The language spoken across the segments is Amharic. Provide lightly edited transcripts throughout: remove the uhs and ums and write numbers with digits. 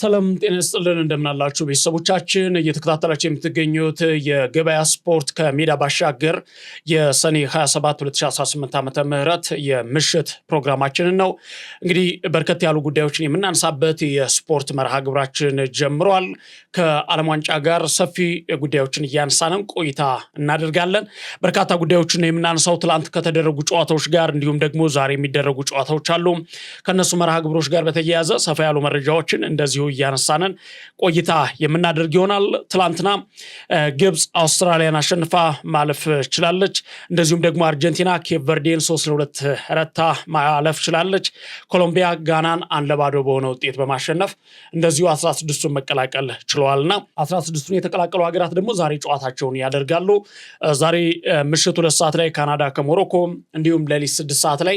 ሰላም ጤና ይስጥልን እንደምናላችሁ ቤተሰቦቻችን እየተከታተላችሁ የምትገኙት የገበያ ስፖርት ከሜዳ ባሻገር የሰኔ 27 2018 ዓመተ ምህረት የምሽት ፕሮግራማችንን ነው። እንግዲህ በርከት ያሉ ጉዳዮችን የምናነሳበት የስፖርት መርሃ ግብራችን ጀምሯል። ከዓለም ዋንጫ ጋር ሰፊ ጉዳዮችን እያነሳን ቆይታ እናደርጋለን። በርካታ ጉዳዮችን የምናነሳው ትላንት ከተደረጉ ጨዋታዎች ጋር እንዲሁም ደግሞ ዛሬ የሚደረጉ ጨዋታዎች አሉ። ከነሱ መርሃ ግብሮች ጋር በተያያዘ ሰፋ ያሉ መረጃዎችን እንደዚሁ እያነሳንን ቆይታ የምናደርግ ይሆናል። ትላንትና ግብጽ አውስትራሊያን አሸንፋ ማለፍ ችላለች። እንደዚሁም ደግሞ አርጀንቲና ኬፕ ቨርዴን 3-2 ረታ ማለፍ ችላለች። ኮሎምቢያ ጋናን 1-0 በሆነ ውጤት በማሸነፍ እንደዚሁ 16ቱን መቀላቀል ችለዋልና 16ቱን የተቀላቀሉ ሀገራት ደግሞ ዛሬ ጨዋታቸውን ያደርጋሉ። ዛሬ ምሽት 2 ሰዓት ላይ ካናዳ ከሞሮኮ እንዲሁም ሌሊት 6 ሰዓት ላይ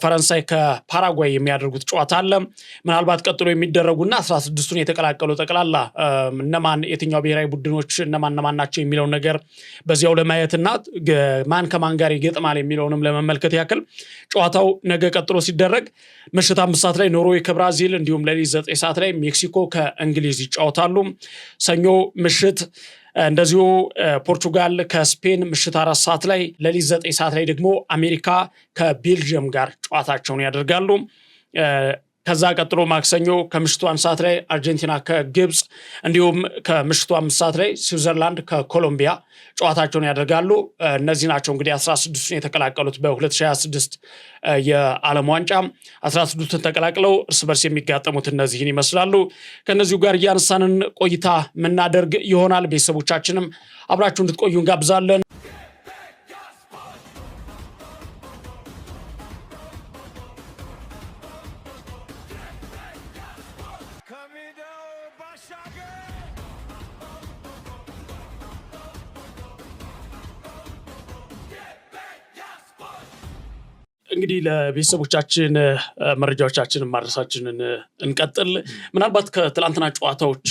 ፈረንሳይ ከፓራጓይ የሚያደርጉት ጨዋታ አለ። ምናልባት ቀጥሎ የሚደረጉና 16ቱን የተቀላቀሉ ጠቅላላ እነማን የትኛው ብሔራዊ ቡድኖች እነማን ናቸው የሚለው ነገር በዚያው ለማየትና ማን ከማን ጋር ይገጥማል የሚለውንም ለመመልከት ያክል ጨዋታው ነገ ቀጥሎ ሲደረግ ምሽት 5 ሰዓት ላይ ኖርዌይ ከብራዚል እንዲሁም ሌሊት 9 ሰዓት ላይ ሜክሲኮ ከእንግሊዝ ይጫወታሉ። ሰኞ ምሽት እንደዚሁ ፖርቹጋል ከስፔን ምሽት 4 ሰዓት ላይ ሌሊት 9 ሰዓት ላይ ደግሞ አሜሪካ ከቤልጅየም ጋር ጨዋታቸውን ያደርጋሉ። ከዛ ቀጥሎ ማክሰኞ ከምሽቱ 1 ሰዓት ላይ አርጀንቲና ከግብጽ እንዲሁም ከምሽቱ 5 ሰዓት ላይ ስዊዘርላንድ ከኮሎምቢያ ጨዋታቸውን ያደርጋሉ። እነዚህ ናቸው እንግዲህ 16ቱን የተቀላቀሉት በ2026 የዓለም ዋንጫ 16ቱን ተቀላቅለው እርስ በርስ የሚጋጠሙት እነዚህን ይመስላሉ። ከነዚሁ ጋር እያነሳንን ቆይታ የምናደርግ ይሆናል። ቤተሰቦቻችንም አብራችሁ እንድትቆዩ እንጋብዛለን። እንግዲህ ለቤተሰቦቻችን መረጃዎቻችንን ማድረሳችንን እንቀጥል። ምናልባት ከትላንትና ጨዋታዎች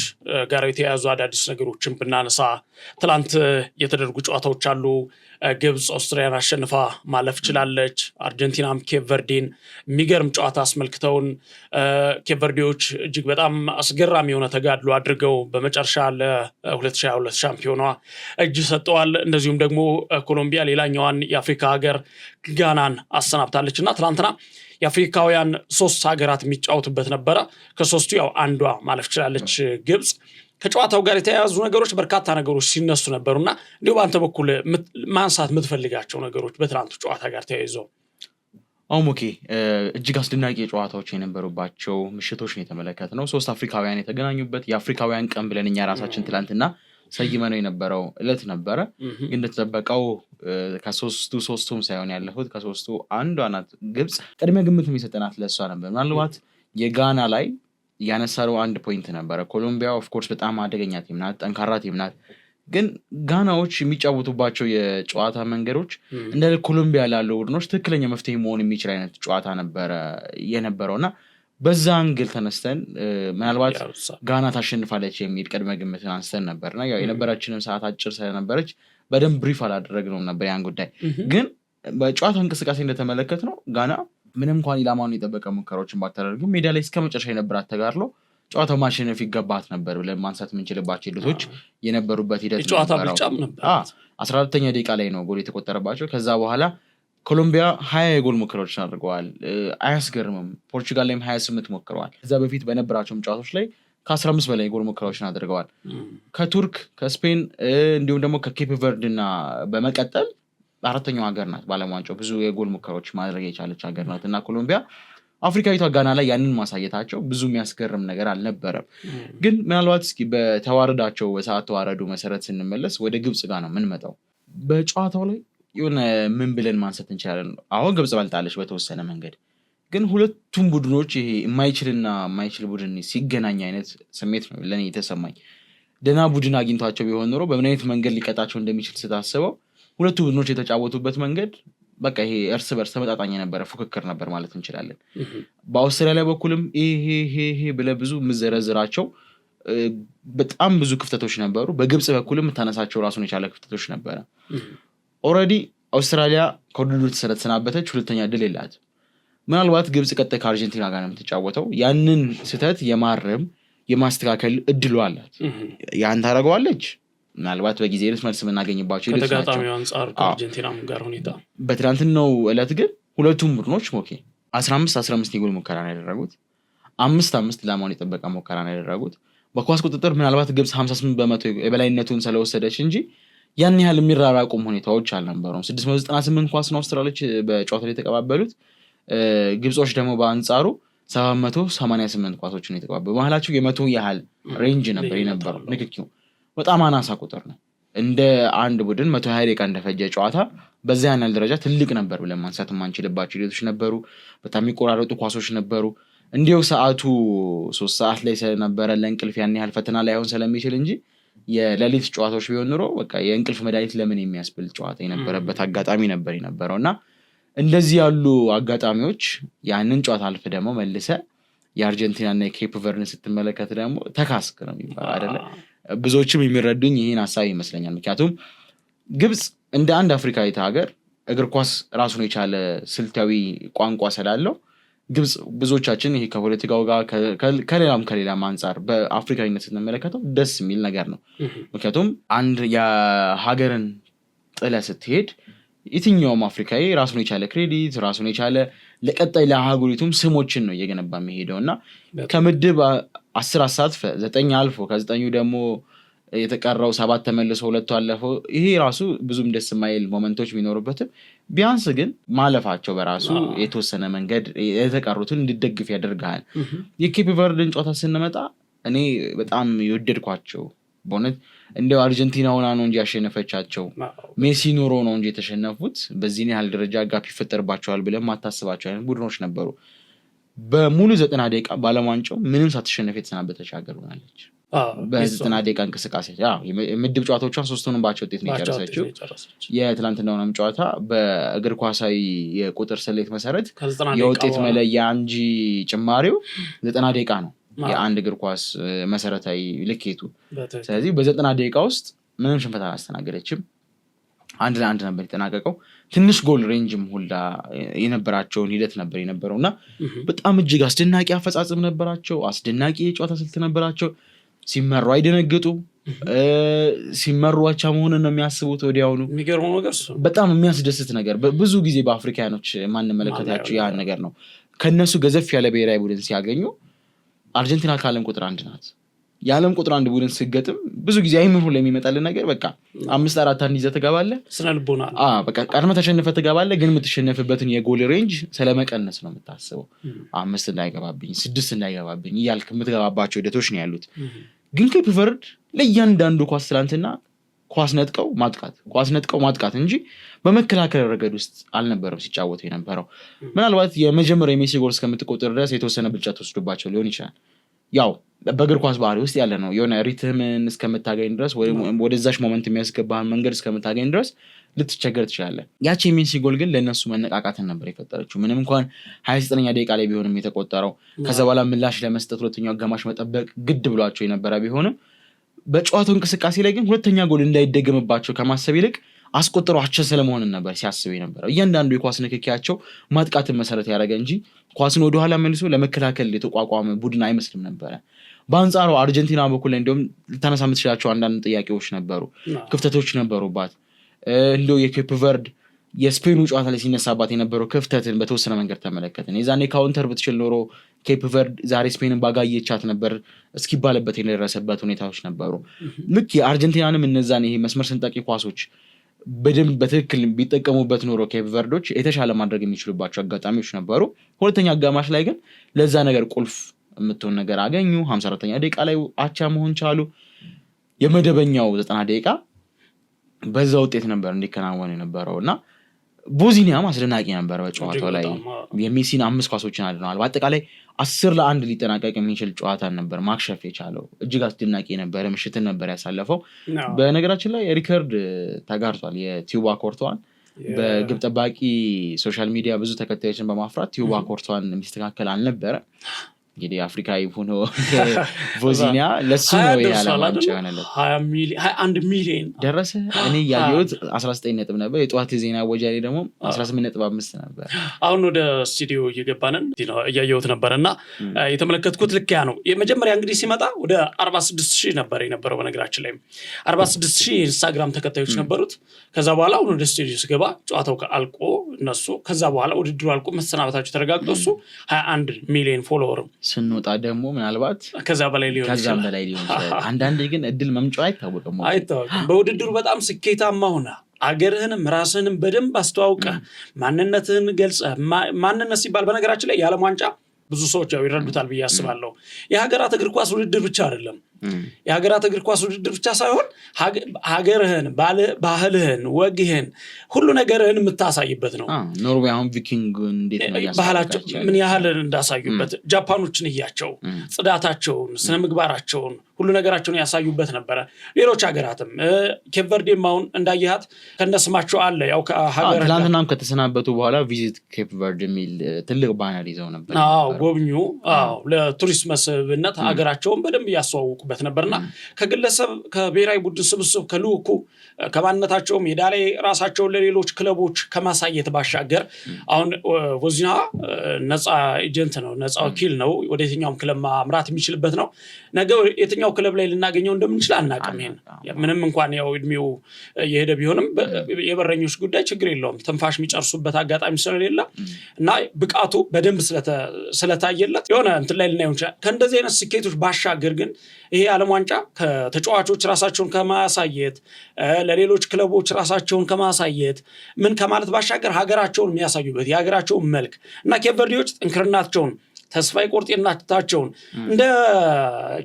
ጋር የተያያዙ አዳዲስ ነገሮችን ብናነሳ ትላንት የተደረጉ ጨዋታዎች አሉ። ግብጽ አውስትራሊያን አሸንፋ ማለፍ ችላለች። አርጀንቲናም ኬፕ ቨርዴን የሚገርም ጨዋታ አስመልክተውን ኬፕ ቨርዴዎች እጅግ በጣም አስገራሚ የሆነ ተጋድሎ አድርገው በመጨረሻ ለ2022 ሻምፒዮኗ እጅ ሰጠዋል። እንደዚሁም ደግሞ ኮሎምቢያ ሌላኛዋን የአፍሪካ ሀገር ጋናን አሰናብታለች እና ትላንትና የአፍሪካውያን 3 ሀገራት የሚጫወቱበት ነበረ። ከሶስቱ ያው አንዷ ማለፍ ችላለች ግብጽ። ከጨዋታው ጋር የተያያዙ ነገሮች በርካታ ነገሮች ሲነሱ ነበሩና እንዲሁ በአንተ በኩል ማንሳት የምትፈልጋቸው ነገሮች በትላንቱ ጨዋታ ጋር ተያይዘው? ኦኬ፣ እጅግ አስደናቂ ጨዋታዎች የነበሩባቸው ምሽቶች ነው የተመለከትነው። 3 አፍሪካውያን የተገናኙበት የአፍሪካውያን ቀን ብለን እኛ ራሳችን ትላንትና ሰይመነው የነበረው እለት ነበረ። ግን እንደተጠበቀው ከሶስቱም ሳይሆን ያለፉት ከሶስቱ አንዷ ናት ግብጽ። ቅድመ ግምት የሚሰጠናት ለሷ ነበር። ምናልባት የጋና ላይ ያነሳው 1 ፖይንት ነበረ። ኮሎምቢያ ኦፍ ኮርስ በጣም አደገኛ ቲም ናት፣ ጠንካራ ቲም ናት። ግን ጋናዎች የሚጫወቱባቸው የጨዋታ መንገዶች እንደ ኮሎምቢያ ላሉ ቡድኖች ትክክለኛ መፍትሄ መሆን የሚችል አይነት ጨዋታ ነበረ የነበረውና በዛ አንግል ተነስተን ምናልባት ጋና ታሸንፋለች የሚል ቅድመ ግምትን አንስተን ነበርና ያው የነበረችንም ሰዓት አጭር ስለነበረች በደንብ ብሪፍ አላደረግነውም ነበር ያን ጉዳይ። ግን በጨዋታ እንቅስቃሴ እንደተመለከትነው ጋና ምንም እንኳን ኢላማውን የጠበቀ ሙከራዎችን ባታደርግም ሜዳ ላይ እስከ መጨረሻ የነበራት ተጋድሎ ጨዋታው ማሸነፍ ይገባት ነበር ብለን ማንሳት የምንችልባቸው ሂደቶች የነበሩበት ሂደት ነበር። ጨዋታ ብቻም ነበር 14ኛ ደቂቃ ላይ ነው ጎል የተቆጠረባቸው። ከዛ በኋላ ኮሎምቢያ 20 የጎል ሙከራዎችን አድርገዋል። አያስገርምም። ፖርቹጋል ላይም 28 ሞክረዋል። ከዛ በፊት በነበራቸው ጨዋታዎች ላይ ከ15 በላይ የጎል ሙከራዎችን አድርገዋል። ከቱርክ፣ ከስፔን እንዲሁም ደግሞ ከኬፕ ቨርድ እና በመቀጠል 4ኛው ሀገር ናት በዓለም ዋንጫው ብዙ የጎል ሙከራዎች ማድረግ የቻለች ሀገር ናት እና ኮሎምቢያ አፍሪካዊቷ ጋና ላይ ያንን ማሳየታቸው ብዙ የሚያስገርም ነገር አልነበረም። ግን ምናልባት እስኪ በተዋረዳቸው በሰዓት ተዋረዱ መሰረት ስንመለስ ወደ ግብጽ ጋር ነው የምንመጣው። በጨዋታው ላይ የሆነ ምን ብለን ማንሳት እንችላለን? አሁን ግብጽ በልጣለች በተወሰነ መንገድ። ግን ሁለቱም ቡድኖች ይሄ የማይችልና የማይችል ቡድን ሲገናኝ አይነት ስሜት ነው ለኔ የተሰማኝ። ደህና ቡድን አግኝቷቸው ቢሆን ኖሮ በምን አይነት መንገድ ሊቀጣቸው እንደሚችል ስታስበው ሁለቱ ቡድኖች የተጫወቱበት መንገድ በቃ ይሄ እርስ በርስ ተመጣጣኝ የነበረ ፉክክር ነበር ማለት እንችላለን። በአውስትራሊያ በኩልም ይሄ ብለህ ብዙ የምዘረዝራቸው በጣም ብዙ ክፍተቶች ነበሩ። በግብጽ በኩልም የምታነሳቸው ራሱን የቻለ ክፍተቶች ነበረ። ኦልሬዲ አውስትራሊያ ከውድድሩ ተሰናበተች፣ ሁለተኛ ድል የላትም። ምናልባት ግብጽ ቀጣይ ከአርጀንቲና ጋር ነው የምትጫወተው። ያንን ስህተት የማረም የማስተካከል እድሉ አላት። ያን ታደርገዋለች። ምናልባት በጊዜ መልስ የምናገኝባቸው ከተጋጣሚው አንጻር ከአርጀንቲናም ጋር ሁኔታ በትናንትናው ዕለት ግን ሁለቱም ቡድኖች 15 የጎል ሙከራ ነው ያደረጉት። 5 ኢላማውን የጠበቀ ሙከራ ነው ያደረጉት። በኳስ ቁጥጥር ምናልባት ግብጽ 58% የበላይነቱን ስለወሰደች እንጂ ያን ያህል የሚራራቁም ሁኔታዎች አልነበሩም። 698 ኳስ ነው አውስትራሊያዎች በጨዋታው ላይ የተቀባበሉት። ግብጾች ደግሞ በአንጻሩ 788 ኳሶችን የተቀባበሉ። በመሃላቸው የ100 ያህል ሬንጅ ነበር የነበረው። ንክኪው በጣም አናሳ ቁጥር ነው። እንደ አንድ ቡድን 120 ደቂቃ እንደፈጀ ጨዋታ በዛ ያህል ደረጃ ትልቅ ነበር ብለን ማንሳት የማንችልባቸው ሂደቶች ነበሩ። በጣም የሚቆራረጡ ኳሶች ነበሩ። እንዲሁ ሰዓቱ 3 ሰዓት ላይ ስለነበረ ለእንቅልፍ ያን ያህል ፈተና ላይሆን ስለሚችል እንጂ የሌሊት ጨዋታዎች ቢሆን ኑሮ በቃ የእንቅልፍ መድኃኒት ለምን የሚያስብል ጨዋታ የነበረበት አጋጣሚ ነበር የነበረው እና እንደዚህ ያሉ አጋጣሚዎች ያንን ጨዋታ አልፍ ደግሞ መልሰ የአርጀንቲና እና የኬፕ ቨርድን ስትመለከት ደግሞ ተካስክ ነው የሚባለው አይደለ? ብዙዎችም የሚረዱኝ ይህን ሀሳብ ይመስለኛል። ምክንያቱም ግብጽ እንደ አንድ አፍሪካዊት ሀገር እግር ኳስ ራሱን የቻለ ስልታዊ ቋንቋ ስላለው ግብጽ ብዙዎቻችን ይሄ ከፖለቲካው ጋር ከሌላም አንጻር በአፍሪካዊነት ስንመለከተው ደስ የሚል ነገር ነው። ምክንያቱም አንድ የሀገርን ጥለ ስትሄድ የትኛውም አፍሪካዊ ራሱን የቻለ ክሬዲት ራሱን የቻለ ለቀጣይ ለሀገሪቱም ስሞችን ነው እየገነባ የሚሄደው እና ከምድብ 10 አሳትፈ 9 አልፎ ከ9 ደግሞ የተቀረው 7 ተመልሶ 2 አለፈው። ይሄ ራሱ ብዙም ደስ የማይል ሞመንቶች ቢኖሩበትም ቢያንስ ግን ማለፋቸው በራሱ የተወሰነ መንገድ የተቀሩትን እንዲደግፍ ያደርጋል። የኬፕ ቨርድን ጨዋታ ስንመጣ እኔ በጣም የወደድኳቸው በእውነት እንደው አርጀንቲና ሆና ነው እንጂ ያሸነፈቻቸው ሜሲ ኖሮ ነው እንጂ የተሸነፉት በዚህ ያህል ደረጃ ጋፕ ይፈጠርባቸዋል ብለን ማታስባቸው አይነት ቡድኖች ነበሩ። በሙሉ 90 ደቂቃ ባለም ዋንጫው ምንም ሳትሸነፍ የተሰናበተች ሀገር ሆናለች። በ90 ደቂቃ እንቅስቃሴ የምድብ ጨዋታዎቿን 3ቱንም ባቸው ውጤት ነው የጨረሰችው። የትላንትናውንም ጨዋታ በእግር ኳሳዊ የቁጥር ስሌት መሰረት የውጤት መለያ እንጂ ጭማሪው 90 ደቂቃ ነው የአንድ እግር ኳስ መሰረታዊ ልኬቱ። ስለዚህ በ90 ደቂቃ ውስጥ ምንም ሽንፈት አላስተናገደችም። 1-1 ነበር የተጠናቀቀው። ትንሽ ጎል ሬንጅም ሁላ የነበራቸውን ሂደት ነበር የነበረው እና በጣም እጅግ አስደናቂ አፈጻጸም ነበራቸው። አስደናቂ የጨዋታ ስልት ነበራቸው። ሲመሩ አይደነግጡ፣ ሲመሩ አቻ መሆንን ነው የሚያስቡት ወዲያውኑ። የሚገርመው ነገር በጣም የሚያስደስት ነገር ብዙ ጊዜ በአፍሪካኖች ማንመለከታቸው ያን ነገር ነው። ከነሱ ገዘፍ ያለ ብሔራዊ ቡድን ሲያገኙ አርጀንቲና ከዓለም ቁጥር 1 ናት። የዓለም ቁጥር 1 ቡድን ሲገጥም ብዙ ጊዜ አይምሮ ላይ የሚመጣልን ነገር በቃ 5-4 ይዘህ ትገባለህ። ስነልቦና በቃ ቀድመህ ተሸንፈህ ትገባለህ። ግን የምትሸነፍበትን የጎል ሬንጅ ስለመቀነስ ነው የምታስበው። 5 እንዳይገባብኝ 6 እንዳይገባብኝ እያልክ የምትገባባቸው ሂደቶች ነው ያሉት። ግን ኬፕ ቨርድ ለእያንዳንዱ ኳስ ትላንትና ኳስ ነጥቀው ማጥቃት እንጂ በመከላከል ረገድ ውስጥ አልነበረም ሲጫወቱ የነበረው። ምናልባት የመጀመሪያ የሜሲ ጎል እስከምትቆጥር ድረስ የተወሰነ ብልጫ ተወስዶባቸው ሊሆን ይችላል። ያው በእግር ኳስ ባህሪ ውስጥ ያለ ነው። የሆነ ሪትምን እስከምታገኝ ድረስ ወደዛች ሞመንት የሚያስገባህን መንገድ እስከምታገኝ ድረስ ልትቸገር ትችላለህ። ያቺ የሜሲ ጎል ግን ለእነሱ መነቃቃትን ነበር የፈጠረችው። ምንም እንኳን 29ኛ ደቂቃ ላይ ቢሆንም የተቆጠረው ከዛ በኋላ ምላሽ ለመስጠት ሁለተኛው አጋማሽ መጠበቅ ግድ ብሏቸው የነበረ ቢሆንም በጨዋታው እንቅስቃሴ ላይ ግን ሁለተኛ ጎል እንዳይደገምባቸው ከማሰብ ይልቅ አስቆጥረው አቻ ስለመሆንን ነበር ሲያስቡ የነበረው። እያንዳንዱ የኳስ ንክኪያቸው ማጥቃትን መሰረት ያደረገ እንጂ ኳስን ወደኋላ መልሶ ለመከላከል የተቋቋመ ቡድን አይመስልም ነበረ። በአንጻሩ አርጀንቲና በኩል ላይ እንዲሁም ልታነሳ የምትችላቸው አንዳንድ ጥያቄዎች ነበሩ፣ ክፍተቶች ነበሩባት። እንደው የኬፕ ቨርድ የስፔኑ ጨዋታ ላይ ሲነሳባት የነበረው ክፍተትን በተወሰነ መንገድ ተመለከትን። የዛኔ ካውንተር ብትችል ኖሮ ኬፕ ቨርድ ዛሬ ስፔንን ባጋየቻት ነበር እስኪባልበት የደረሰበት ሁኔታዎች ነበሩ። ልክ የአርጀንቲናንም እነዛን ይሄ መስመር ሰንጣቂ ኳሶች በደንብ በትክክል ቢጠቀሙበት ኖሮ ኬፕ ቨርዶች የተሻለ ማድረግ የሚችሉባቸው አጋጣሚዎች ነበሩ። ሁለተኛ አጋማሽ ላይ ግን ለዛ ነገር ቁልፍ የምትሆን ነገር አገኙ። 54ኛ ደቂቃ ላይ አቻ መሆን ቻሉ። የመደበኛው 90 ደቂቃ በዛ ውጤት ነበር እንዲከናወን የነበረው እና ቦዝኒያም አስደናቂ ነበር በጨዋታው ላይ የሜሲን 5 ኳሶችን አድነዋል። በአጠቃላይ 10-1 ሊጠናቀቅ የሚችል ጨዋታ ነበር ማክሸፍ የቻለው። እጅግ አስደናቂ ነበር። ምሽትን ነበር ያሳለፈው። በነገራችን ላይ ሪከርድ ተጋርቷል። የቲዩባ ኮርቷን በግብ ጠባቂ ሶሻል ሚዲያ ብዙ ተከታዮችን በማፍራት ቲዩባ ኮርቷን የሚስተካከል አልነበረ። እንግዲህ አፍሪካዊ ሆኖ ቮዚኒያ ለሱ ነው የዓለም ዋንጫ ያነለት 21 ሚሊዮን ደረሰ። እኔ ያየሁት 19 ነጥብ ነበር። የጧት ዜና ወጃሌ ደግሞ 18.5 ነበር። አሁን ወደ ስቱዲዮ እየገባንን እያየሁት ነበርና የተመለከትኩት ልክ ያ ነው። የመጀመሪያ እንግዲህ ሲመጣ ወደ 46,000 ነበር የነበረው። በነገራችን ላይ 46,000 ኢንስታግራም ተከታዮች ነበሩት። ከዛ በኋላ አሁን ወደ ስቱዲዮ ሲገባ ጨዋታው አልቆ እነሱ ከዛ በኋላ ውድድሩ አልቆ መሰናበታቸው ተረጋግጦ እሱ 21 ሚሊዮን ፎሎወር ስንወጣ ደግሞ ምናልባት ከዛ በላይ ሊሆን ይችላል። አንዳንዴ ግን እድል መምጫው አይታወቅም። በውድድሩ በጣም ስኬታማ ሆነ አገርህንም ራስህንም በደንብ አስተዋውቀህ ማንነትህን ገልጸህ ማንነት ሲባል በነገራችን ላይ የዓለም ዋንጫ ብዙ ሰዎች ያው ይረዱታል ብዬ አስባለሁ። የሀገራት እግር ኳስ ውድድር ብቻ አይደለም። የሀገራት እግር ኳስ ውድድር ብቻ ሳይሆን ሀገርህን፣ ባህልህን፣ ወግህን ሁሉ ነገርህን የምታሳይበት ነው። ኖርዌይ አሁን ቪኪንግ እንዴት ነው ባህላቸው ምን ያህል እንዳሳዩበት ጃፓኖችን እያቸው ጽዳታቸውን፣ ስነ ምግባራቸውን ሁሉ ነገራቸውን ያሳዩበት ነበረ። ሌሎች ሀገራትም ኬፕ ቨርዴም አሁን እንዳየሃት ከነስማቸው አለ። ያው ትናንትናም ከተሰናበቱ በኋላ ቪዚት ኬፕ ቨርድ የሚል ትልቅ ባነር ይዘው ነበር። ጎብኙ ለቱሪስት መስህብነት ሀገራቸውን በደንብ ያስተዋውቁበት ነበርና ከግለሰብ ከብሔራዊ ቡድን ስብስብ ከልዑኩ ከማንነታቸው ሜዳ ላይ ራሳቸውን ለሌሎች ክለቦች ከማሳየት ባሻገር አሁን ቮዚኒያ ነፃ ኤጀንት ነው፣ ነፃ ወኪል ነው። ወደ የትኛውም ክለብ ማምራት የሚችልበት ነው። ነገ የትኛው ክለብ ላይ ልናገኘው እንደምንችል አናውቅም። ይሄን ምንም እንኳን ያው እድሜው የሄደ ቢሆንም የበረኞች ጉዳይ ችግር የለውም፣ ትንፋሽ የሚጨርሱበት አጋጣሚ ስለሌለ እና ብቃቱ በደንብ ስለታየለት የሆነ እንትን ላይ ልናየው እንችላለን። ከእንደዚህ አይነት ስኬቶች ባሻገር ግን ይሄ ዓለም ዋንጫ ከተጫዋቾች ራሳቸውን ከማሳየት ለሌሎች ክለቦች ራሳቸውን ከማሳየት ምን ከማለት ባሻገር ሀገራቸውን የሚያሳዩበት የሀገራቸውን መልክ እና ኬፕ ቨርዴዎች ጥንክርናቸውን ተስፋ ቆርጤናቸውን እንደ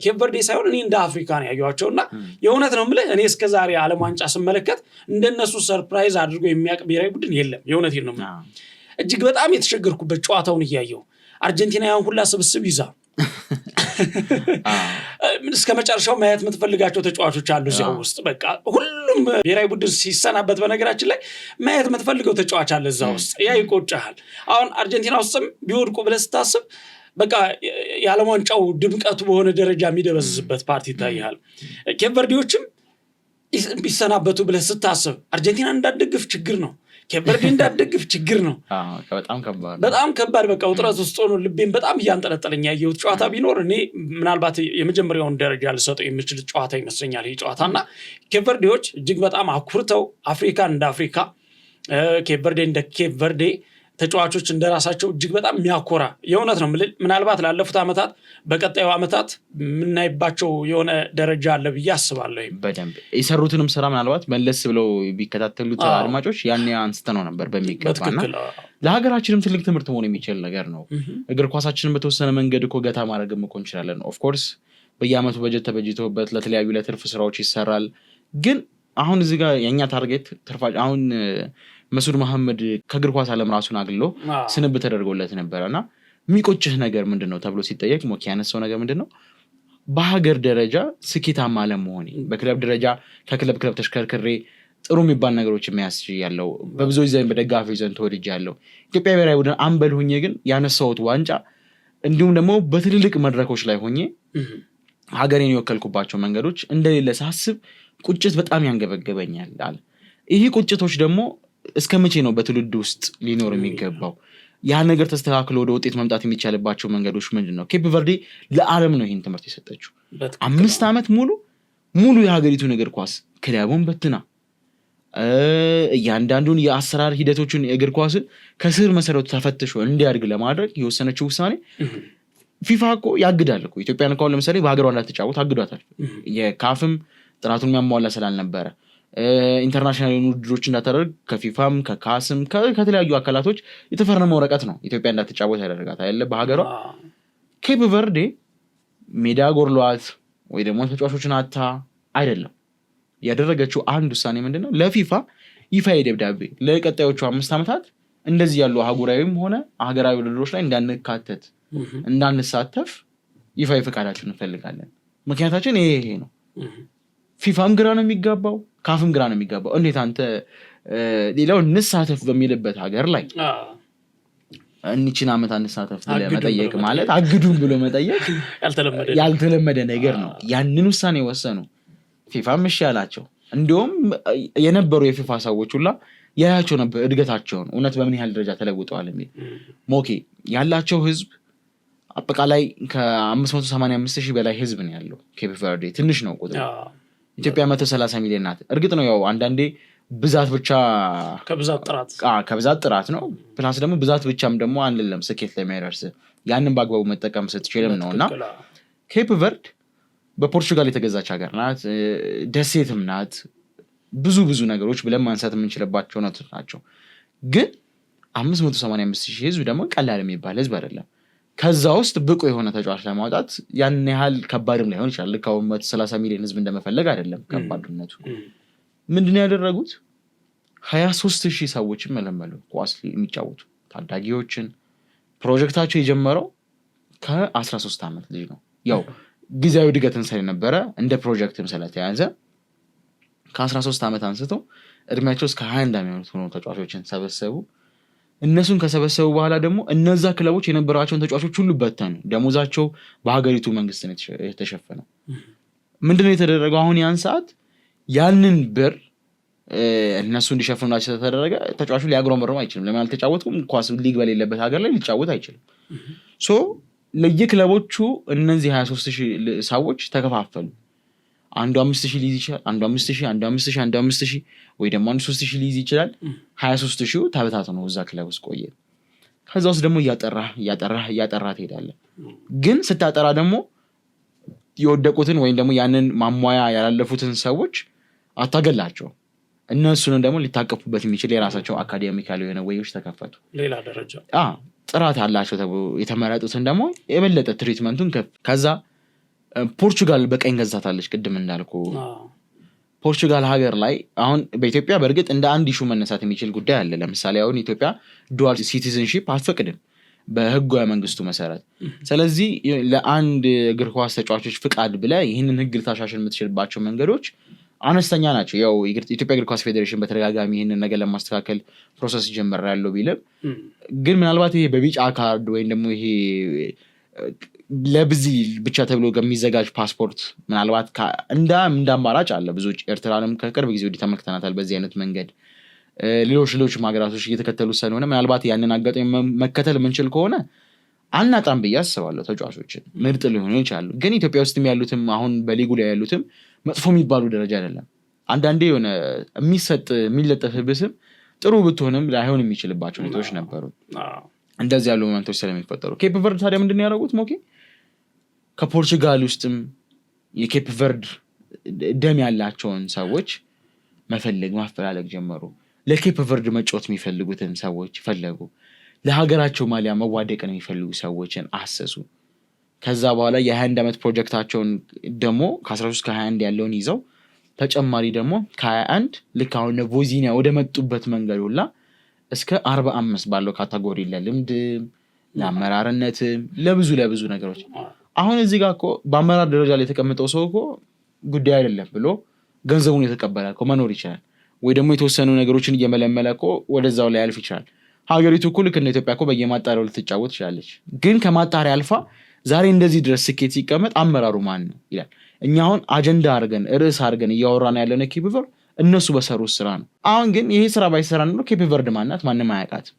ኬፕ ቨርዴ ሳይሆን እኔ እንደ አፍሪካ ነው ያዩዋቸውና የእውነት ነው የምልህ እኔ እስከዛሬ ዓለም ዋንጫ ስመለከት እንደነሱ ሰርፕራይዝ አድርጎ የሚያውቅ ብሔራዊ ቡድን የለም። የእውነቴን ነው እጅግ በጣም የተቸገርኩበት ጨዋታውን እያየው አርጀንቲና ያን ሁላ ስብስብ ይዛ እስከ መጨረሻው ማየት የምትፈልጋቸው ተጫዋቾች አሉ እዚያው ውስጥ። በቃ ሁሉም ብሔራዊ ቡድን ሲሰናበት በነገራችን ላይ ማየት የምትፈልገው ተጫዋች አለ እዛ ውስጥ። ያ ይቆጫሃል። አሁን አርጀንቲና ውስጥም ቢወድቁ ብለህ ስታስብ በቃ የዓለም ዋንጫው ድምቀቱ በሆነ ደረጃ የሚደበዝዝበት ፓርቲ ይታያል። ኬፕ ቨርዴዎችም ቢሰናበቱ ብለህ ስታስብ አርጀንቲና እንዳትደግፍ ችግር ነው፣ ኬፕ ቨርዴ እንዳትደግፍ ችግር ነው። በጣም ከባድ በቃ ውጥረት ውስጥ ሆኖ ልቤን በጣም እያንጠለጠለኝ ያየሁት ጨዋታ ቢኖር እኔ ምናልባት የመጀመሪያውን ደረጃ ልሰጠው የሚችል ጨዋታ ይመስለኛል ይህ ጨዋታና ኬፕ ቨርዴዎች እጅግ በጣም አኩርተው አፍሪካን እንደ አፍሪካ ኬፕ ቨርዴ እንደ ኬፕ ቨርዴ ተጫዋቾች እንደራሳቸው እጅግ በጣም የሚያኮራ የእውነት ነው። ምናልባት ላለፉት ዓመታት በቀጣዩ ዓመታት የምናይባቸው የሆነ ደረጃ አለ ብዬ አስባለሁ። በደንብ የሰሩትንም ስራ ምናልባት መለስ ብለው ቢከታተሉት አድማጮች ያኔ አንስተነው ነበር በሚገባና ለሀገራችንም ትልቅ ትምህርት መሆን የሚችል ነገር ነው። እግር ኳሳችንን በተወሰነ መንገድ እኮ ገታ ማድረግም እኮ እንችላለን። ኦፍኮርስ በየዓመቱ በጀት ተበጅቶበት ለተለያዩ ለትርፍ ስራዎች ይሰራል። ግን አሁን እዚህ ጋር የእኛ ታርጌት ትርፋጭ አሁን መስዑድ መሐመድ ከእግር ኳስ ዓለም ራሱን አግልሎ ስንብት ተደርጎለት ነበረና የሚቆጭህ ነገር ምንድነው ተብሎ ሲጠየቅ ሞኪ ያነሳው ነገር ምንድነው? በሀገር ደረጃ ስኬታማ አለመሆኔ፣ በክለብ ደረጃ ከክለብ ተሽከርክሬ ጥሩ የሚባል ነገሮች የሚያስችያለው በብዙዎች ዘንድ በደጋፊዎች ዘንድ ተወድጃለሁ። ኢትዮጵያ ብሔራዊ ቡድን አምበል ሆኜ ግን ያነሳሁት ዋንጫ እንዲሁም ደግሞ በትልልቅ መድረኮች ላይ ሆኜ ሀገሬን የወከልኩባቸው መንገዶች እንደሌለ ሳስብ ቁጭት በጣም ያንገበገበኛል አለ። ይህ ቁጭቶች ደግሞ እስከ መቼ ነው በትውልድ ውስጥ ሊኖር የሚገባው? ያ ነገር ተስተካክሎ ወደ ውጤት መምጣት የሚቻልባቸው መንገዶች ምንድን ነው? ኬፕ ቨርዴ ለዓለም ነው ይህን ትምህርት የሰጠችው። 5 ዓመት ሙሉ የሀገሪቱን እግር ኳስ ክለቡን በትና እያንዳንዱን የአሰራር ሂደቶችን የእግር ኳስን ከስር መሰረቱ ተፈትሾ እንዲያድግ ለማድረግ የወሰነችው ውሳኔ ፊፋ እኮ ያግዳል እኮ። ኢትዮጵያን እኮ ለምሳሌ በሀገሯ እንዳትጫወት አግዷታል። የካፍም ጥራቱን የሚያሟላ ስላልነበረ ኢንተርናሽናል ውድድሮች እንዳታደርግ ከፊፋም ከካስም ከተለያዩ አካላቶች የተፈረመ ወረቀት ነው ኢትዮጵያ እንዳትጫወት ያደረጋት አይደለ በሀገሯ። ኬፕ ቨርዴ ሜዳ ጎርሏት ወይ ደግሞ ተጫዋቾችን አታ አይደለም ያደረገችው። አንድ ውሳኔ ምንድነው? ለፊፋ ይፋዊ ደብዳቤ ለቀጣዮቹ 5 ዓመታት እንደዚህ ያሉ አህጉራዊም ሆነ ሀገራዊ ውድድሮች ላይ እንዳንካተት እንዳንሳተፍ ይፋዊ ፈቃዳችሁን እንፈልጋለን። ምክንያታችን ይሄ ነው። ፊፋም ግራ ነው የሚጋባው፣ ካፍም ግራ ነው የሚጋባው። እንዴት አንተ ሌላው እንሳተፍ በሚልበት ሀገር ላይ እንቺን አመት አንሳተፍ ብለ መጠየቅ ማለት አግዱን ብሎ መጠየቅ ያልተለመደ ነገር ነው። ያንን ውሳኔ ወሰኑ። ፊፋም እሺ ያላቸው። እንዲሁም የነበሩ የፊፋ ሰዎች ሁላ ያያቸው ነበር እድገታቸውን እውነት በምን ያህል ደረጃ ተለውጠዋል የሚል ሞኬ ያላቸው ህዝብ አጠቃላይ ከ585,000 በላይ ህዝብ ነው ያለው። ኬፕ ቨርዴ ትንሽ ነው ቁጥሩ። ኢትዮጵያ 130 ሚሊዮን ናት። እርግጥ ነው ያው አንዳንዴ ብዛት ብቻ ከብዛት ጥራት ነው። ፕላስ ደግሞ ብዛት ብቻም ደግሞ አንልለም ስኬት ላይ የሚያደርስ ያንን በአግባቡ መጠቀም ስትችልም ነው። እና ኬፕ ቨርድ በፖርቹጋል የተገዛች ሀገር ናት። ደሴትም ናት። ብዙ ነገሮች ብለን ማንሳት የምንችልባቸው ነጥቦች ናቸው። ግን 585,000 ህዝብ ደግሞ ቀላል የሚባል ህዝብ አይደለም። ከዛ ውስጥ ብቁ የሆነ ተጫዋች ለማውጣት ያን ያህል ከባድም ላይሆን ይችላል። ልክ አሁን 130 ሚሊዮን ህዝብ እንደመፈለግ አይደለም ከባድነቱ። ምንድነው ያደረጉት? 23,000 ሰዎችን መለመሉ ኳስ የሚጫወቱ ታዳጊዎችን። ፕሮጀክታቸው የጀመረው ከ13 ዓመት ልጅ ነው። ያው ጊዜያዊ እድገትን ስለነበረ እንደ ፕሮጀክትም ስለተያዘ ከ13 ዓመት አንስቶ እድሜያቸው እስከ 21 የሚሆኑት ሆኖ ተጫዋቾችን ሰበሰቡ። እነሱን ከሰበሰቡ በኋላ ደግሞ እነዛ ክለቦች የነበራቸውን ተጫዋቾች ሁሉ በተኑ። ደሞዛቸው በሀገሪቱ መንግስት ነው የተሸፈነው። ምንድነው የተደረገው? አሁን ያን ሰዓት ያንን ብር እነሱ እንዲሸፍኑላቸው ተደረገ። ተጫዋቹ ሊያጉረመርም አይችልም። ለምን አልተጫወትኩም? ኳስ ሊግ በሌለበት ሀገር ላይ ሊጫወት አይችልም። ሶ ለየክለቦቹ እነዚህ 23,000 ሰዎች ተከፋፈሉ። አንዱ 5,000 ሊይዝ ይችላል፣ አንዱ 5,000፣ አንዱ 5,000፣ አንዱ 5,000 ወይ ደግሞ አንዱ 3,000 ሊይዝ ይችላል። 23,000 ተበታትነው እዛ ክለብ ውስጥ ቆየ። ከዛ ውስጥ ደግሞ እያጠራህ ትሄዳለህ። ግን ስታጠራ ደግሞ የወደቁትን ወይም ደግሞ ያንን ማሟያ ያላለፉትን ሰዎች አታገላቸው። እነሱንም ደግሞ ሊታቀፉበት የሚችል የራሳቸው አካዴሚካል የሆነ ወይዎች ተከፈቱ። ሌላ ደረጃ ጥራት አላቸው የተመረጡትን ደግሞ የበለጠ ትሪትመንቱን ከዛ ፖርቹጋል በቀኝ ገዛታለች። ቅድም እንዳልኩ ፖርቹጋል ሀገር ላይ አሁን በኢትዮጵያ በእርግጥ እንደ አንድ ኢሹ መነሳት የሚችል ጉዳይ አለ። ለምሳሌ አሁን ኢትዮጵያ ዱዋል ሲቲዝንሺፕ አትፈቅድም በህጉ መንግስቱ መሰረት። ስለዚህ ለአንድ እግር ኳስ ተጫዋቾች ፍቃድ ብለህ ይህንን ህግ ልታሻሽል የምትችልባቸው መንገዶች አነስተኛ ናቸው። ያው ኢትዮጵያ እግር ኳስ ፌዴሬሽን በተደጋጋሚ ይህንን ነገር ለማስተካከል ፕሮሰስ ጀመረ ያለው ቢልም ግን ምናልባት ይሄ በቢጫ ካርድ ወይም ደግሞ ይሄ ለብዚ ብቻ ተብሎ ከሚዘጋጅ ፓስፖርት ምናልባት እንደ አማራጭ አለ። ብዙዎች ኤርትራንም ከቅርብ ጊዜ ወዲህ ተመልክተናታል በዚህ አይነት መንገድ። ሌሎች ሀገራቶች እየተከተሉ ስለሆነ ምናልባት ያንን አጋጣሚ መከተል የምንችል ከሆነ አናጣም ብዬ አስባለሁ። ተጫዋቾችን ምርጥ ሊሆኑ ይችላሉ። ግን ኢትዮጵያ ውስጥም ያሉትም አሁን በሊጉ ላይ ያሉትም መጥፎ የሚባሉ ደረጃ አይደለም። አንዳንዴ የሆነ የሚለጠፍብህ ስም ጥሩ ብትሆንም ላይሆን የሚችልባቸው ሁኔታዎች ነበሩ። እንደዚህ ያሉ ሞመንቶች ስለሚፈጠሩ ኬፕ ቨርድ ታዲያ ምንድን ያደረጉት? ሞኬ ከፖርቹጋል ውስጥም የኬፕ ቨርድ ደም ያላቸውን ሰዎች ማፈላለግ ጀመሩ። ለኬፕ ቨርድ መጫወት የሚፈልጉትን ሰዎች ፈለጉ። ለሀገራቸው ማሊያ መዋደቅን የሚፈልጉ ሰዎችን አሰሱ። ከዛ በኋላ የ21 ዓመት ፕሮጀክታቸውን ደግሞ ከ13 ከ21 ያለውን ይዘው ተጨማሪ ደግሞ ከ21 ልክ አሁን ቮዚኒያ ወደ መጡበት መንገድ ሁላ እስከ 45 ባለው ካታጎሪ ለልምድ ለአመራርነትም ለብዙ ነገሮች አሁን እዚህ ጋር እኮ በአመራር ደረጃ ላይ የተቀመጠው ሰው እኮ ጉዳይ አይደለም ብሎ ገንዘቡን የተቀበለ እኮ መኖር ይችላል። ወይ ደግሞ የተወሰኑ ነገሮችን እየመለመለ እኮ ወደዛው ላይ ያልፍ ይችላል። ሀገሪቱ እኮ ልክ እንደ ኢትዮጵያ እኮ በየማጣሪያው ልትጫወት ትችላለች። ግን ከማጣሪያ አልፋ ዛሬ እንደዚህ ድረስ ስኬት ሲቀመጥ አመራሩ ማን ነው ይላል። እኛ አሁን አጀንዳ አድርገን ርዕስ አድርገን እያወራን ያለነው ኬፕ ቨርድ እነሱ በሰሩት ስራ ነው። አሁን ግን ይሄ ስራ ባይሰራ ነው ኬፕ ቨርድ ማናት ማንም አያውቃትም።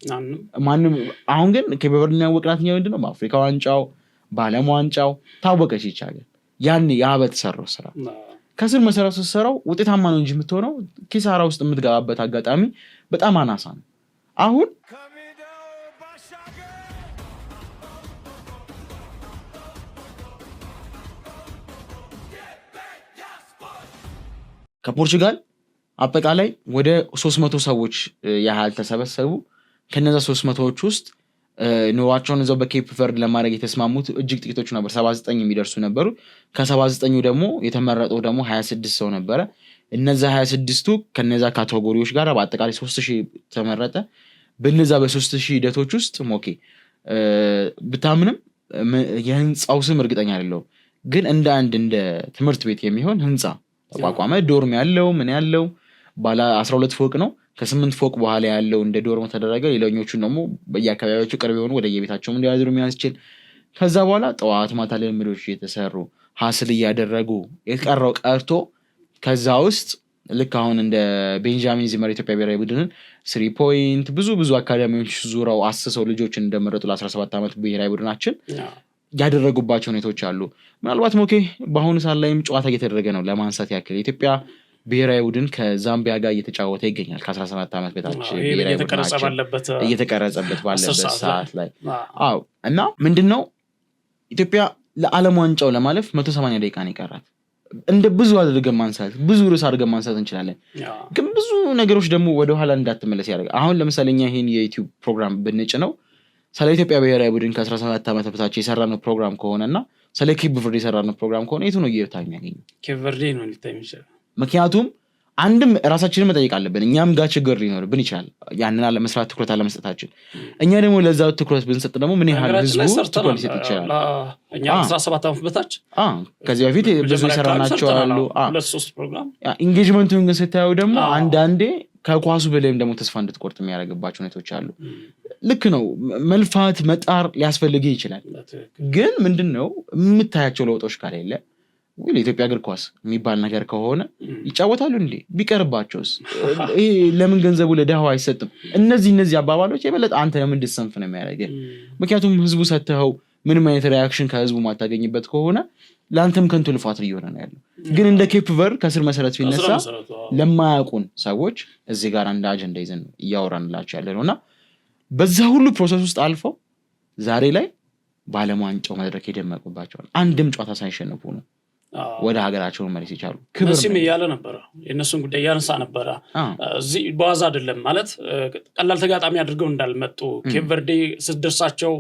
አሁን ግን ኬፕ ቨርድ ያወቅናት ምንድን ነው? በአፍሪካ ዋንጫው በዓለም ዋንጫው ታወቀች ይቻላል። ያን ያ በተሰራው ስራ ከስር መሰረቱ ስትሰራው ውጤታማ ነው እንጂ የምትሆነው ኪሳራ ውስጥ የምትገባበት አጋጣሚ በጣም አናሳ ነው። አሁን ከፖርቹጋል አጠቃላይ ወደ 300 ሰዎች ያህል ተሰበሰቡ። ከነዛ 300ዎች ውስጥ ኑሯቸውን እዛው በኬፕ ቨርድ ለማድረግ የተስማሙት እጅግ ጥቂቶቹ ነበር። 79 የሚደርሱ ነበሩ። ከ79ኙ ደግሞ የተመረጠው ደግሞ 26 ሰው ነበረ። እነዛ 26ቱ ከነዛ ካቴጎሪዎች ጋር በአጠቃላይ 3000 ተመረጠ። በነዛ በ3000 ሂደቶች ውስጥ ሞኬ ብታምንም የህንፃው ስም እርግጠኛ አይደለሁም፣ ግን እንደ ትምህርት ቤት የሚሆን ህንፃ ተቋቋመ። ዶርም ያለው ምን ያለው ባለ 12 ፎቅ ነው። ከ8 ፎቅ በኋላ ያለው እንደ ዶርም ተደረገ። ሌላኞቹ ደግሞ በየአካባቢያቸው ቅርብ የሆኑ ወደ የቤታቸው እንዲያድሩ የሚያስችል ከዛ በኋላ ጠዋት ማታ ልምምዶች እየተሰሩ ሀስል እያደረጉ የቀረው ቀርቶ ከዛ ውስጥ ልክ አሁን እንደ ቤንጃሚን ዚመር ኢትዮጵያ ብሔራዊ ቡድንን 3 ፖይንት ብዙ አካዳሚዎች ዙረው አስሰው ልጆችን እንደመረጡ ለ17 ዓመት ብሔራዊ ቡድናችን ያደረጉባቸው ሁኔታዎች አሉ። ምናልባት ሞኬ በአሁኑ ሰዓት ላይም ጨዋታ እየተደረገ ነው። ለማንሳት ያክል የኢትዮጵያ ብሔራዊ ቡድን ከዛምቢያ ጋር እየተጫወተ ይገኛል። ከ17 ዓመት በታች ብሔራዊ ቡድናችን እየተቀረጸበት ባለበት ሰዓት ላይ እና ምንድነው ኢትዮጵያ ለዓለም ዋንጫው ለማለፍ 180 ደቂቃ ነው የቀራት። እንደ ብዙ አድርገን ማንሳት ብዙ ርዕስ አድርገን ማንሳት እንችላለን። ግን ብዙ ነገሮች ደግሞ ወደ ኋላ እንዳትመለስ ያደርጋል። አሁን ለምሳሌ እኛ ይሄን የዩቲዩብ ፕሮግራም ብንጭ ነው ስለ ኢትዮጵያ ብሔራዊ ቡድን ከ17 ዓመት በታች የሰራነው ፕሮግራም ከሆነና ስለ ኬፕ ቨርዴ የሰራነው ፕሮግራም ከሆነ የቱ ነው እየታ የሚያገኘው? ኬፕ ቨርዴ ነው ሊታይ የሚችለው። ምክንያቱም አንድም ራሳችንን መጠየቅ አለብን። እኛም ጋር ችግር ሊኖርብን ይችላል ያንን አለመስራት ትኩረት አለመስጠታችን። እኛ ደግሞ ለዛው ትኩረት ብንሰጥ ደግሞ ምን ያህል ህዝቡ ትኩረት ሊሰጥ ይችላል? እኛ 17 ዓመት በታች ከዚህ በፊት ብዙ የሰራናቸው አሉ። 2-3 ፕሮግራም ኢንጌጅመንቱን ግን ስታየው ደግሞ አንዳንዴ ከኳሱ በላይም ደግሞ ተስፋ እንድትቆርጥ የሚያደርግባቸው ሁኔታዎች አሉ። ልክ ነው፣ መልፋት መጣር ሊያስፈልግ ይችላል። ግን ምንድነው የምታያቸው ለውጦች ካሌለ ለኢትዮጵያ እግር ኳስ የሚባል ነገር ከሆነ ይጫወታሉ እንዴ? ቢቀርባቸውስ? ይሄ ለምን ገንዘቡ ለድሃው አይሰጥም? እነዚህ አባባሎች የበለጠ አንተ ለምን እንድትሰንፍ ነው የሚያደርገው? ምክንያቱም ህዝቡ ሰጥተው ምንም አይነት ሪያክሽን ከህዝቡ ማታገኝበት ከሆነ ለአንተም ከንቱ ልፋት እየሆነ ነው ያለው። ግን እንደ ኬፕ ቨርድ ከስር መሰረት ሲነሳ ለማያውቁን ሰዎች እዚህ ጋር እንደ አጀንዳ ይዘን እያወራንላቸው ያለ ነውና በዛ ሁሉ ፕሮሰስ ውስጥ አልፈው ዛሬ ላይ በዓለም ዋንጫው መድረክ የደመቁባቸዋል። አንድም ጨዋታ ሳይሸነፉ ነው ወደ ሀገራቸውን መለስ ይቻሉ። ክብርም እያለ ነበረ፣ የእነሱን ጉዳይ ያነሳ ነበረ። እዚህ በዋዛ አይደለም ማለት ቀላል ተጋጣሚ አድርገው እንዳልመጡ ኬፕ ቨርዴ ስትደርሳቸው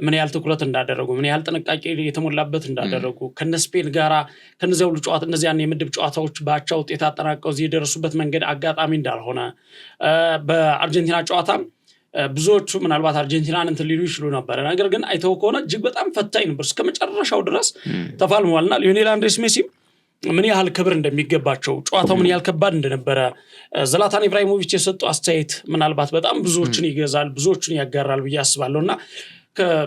ምን ያህል ትኩረት እንዳደረጉ ምን ያህል ጥንቃቄ የተሞላበት እንዳደረጉ ከነስፔን ጋራ ከነዚያ ሁሉ ጨዋታ እነዚያን የምድብ ጨዋታዎች በአቻ ውጤት አጠናቀው እዚህ የደረሱበት መንገድ አጋጣሚ እንዳልሆነ በአርጀንቲና ጨዋታም ብዙዎቹ ምናልባት አርጀንቲናን እንትን ሊሉ ይችሉ ነበር። ነገር ግን አይተው ከሆነ እጅግ በጣም ፈታኝ ነበር፣ እስከ መጨረሻው ድረስ ተፋልመዋልና ሊዮኔል አንድሬስ ሜሲ ምን ያህል ክብር እንደሚገባቸው ጨዋታው ምን ያህል ከባድ እንደነበረ ዝላታን ኢብራሂሞቪች የሰጠው አስተያየት ምናልባት በጣም ብዙዎችን ይገዛል፣ ብዙዎችን ያጋራል ብዬ አስባለሁና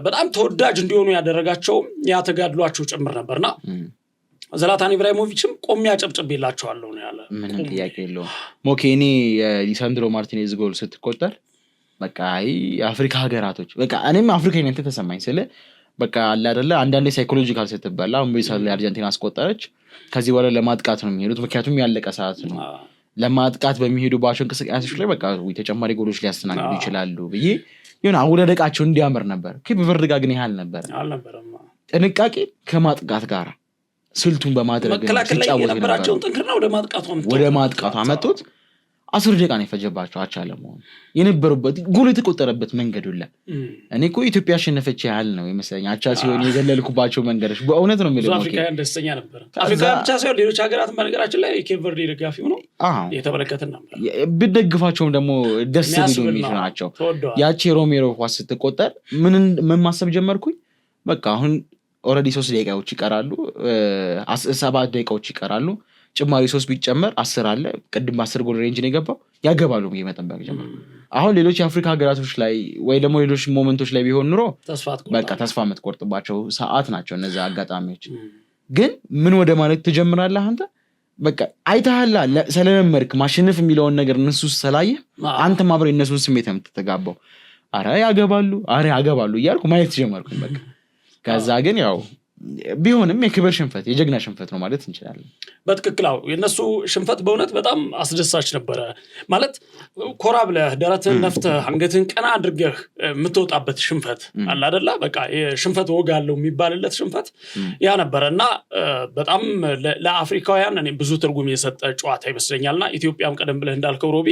በጣም ተወዳጅ እንዲሆኑ ያደረጋቸው ያ ተጋድሏቸው ጭምር ነበርና ዝላታን ኢብራሂሞቪችም ቆሜ አጨብጭቤላቸዋለሁ ነው ያለ። ምንም ጥያቄ የለውም። ሞኬኒ የሊሳንድሮ ማርቲኔዝ ጎል ስትቆጠር በቃ የአፍሪካ ሀገራቶች በቃ እኔም አፍሪካዊነት ተሰማኝ። ስለ በቃ አለ አይደለ አንዳንዴ ሳይኮሎጂካል ስትበላ አሁን በሳለ አርጀንቲና አስቆጠረች፣ ከዚህ በኋላ ለማጥቃት ነው የሚሄዱት፣ ምክንያቱም ያለቀ ሰዓት ነው። ለማጥቃት በሚሄዱባቸው እንቅስቃሴዎች ላይ በቃ ተጨማሪ ጎሎች ሊያስተናግዱ ይችላሉ ብዬ የሆነ አወዳደቃቸው እንዲያምር ነበር። ኬፕ ቨርድ ጋር ግን ይሄ አልነበረም። ጥንቃቄ ከማጥቃት ጋር ስልቱን በማድረግ ሲጫወቱ የነበራቸውን ጥንክርና ወደ ማጥቃቱ አመጡት። 10 ደቂቃ ነው የፈጀባቸው አቻለም ሆነ የነበሩበት ጎል የተቆጠረበት መንገድ ሁላ እኔ እኮ ኢትዮጵያ አሸነፈች ያህል ነው የመሰለኝ። አቻ ሲሆን የዘለልኩባቸው መንገዶች በእውነት ነው የሚለው አፍሪካውያን ደስተኛ ነበር። አፍሪካ ብቻ ሳይሆን ሌሎች ሀገራትን በነገራችን ላይ ኬፕ ቨርዴ ደጋፊ ሆኖ የተመለከተን ነበር። ብትደግፋቸውም ደግሞ ደስ የሚሉ የሚሉ ናቸው። ያቺ ሮሜሮ ኳስ ስትቆጠር ምን ማሰብ ጀመርኩኝ፣ በቃ አሁን ኦልሬዲ 3 ደቂቃዎች ይቀራሉ፣ 7 ደቂቃዎች ይቀራሉ፣ ጭማሪ 3 ቢጨመር 10 አለ። ቅድም 10 ጎል ሬንጅ ነው የገባው፣ ያገባሉ ብዬ መጠበቅ ጀመርኩ። አሁን ሌሎች የአፍሪካ ሀገራቶች ላይ ወይ ደግሞ ሌሎች ሞመንቶች ላይ ቢሆን ኑሮ በቃ ተስፋ የምትቆርጥባቸው ሰዓት ናቸው እነዚህ አጋጣሚዎች። ግን ምን ወደ ማለት ትጀምራለህ አንተ በቃ አይተሃላ ስለለመድክ ማሸነፍ የሚለውን ነገር እነሱ ስላየህ አንተም አብረህ የእነሱን ስሜት የምትተጋባው አረ ያገባሉ እያልኩ ማየት ጀመርኩኝ በቃ። ከዛ ግን ያው ቢሆንም የክብር ሽንፈት የጀግና ሽንፈት ነው ማለት እንችላለን። በትክክል የነሱ ሽንፈት በእውነት በጣም አስደሳች ነበረ። ማለት ኮራ ብለህ ደረትህን ነፍተህ አንገትህን ቀና አድርገህ የምትወጣበት ሽንፈት አለ አይደለ? በቃ የሽንፈት ወግ አለው የሚባልለት ሽንፈት ያ ነበረና በጣም ለአፍሪካውያን እኔ ብዙ ትርጉም የሰጠ ጨዋታ ይመስለኛልና ኢትዮጵያም ቀደም ብለህ እንዳልከው ሮቢ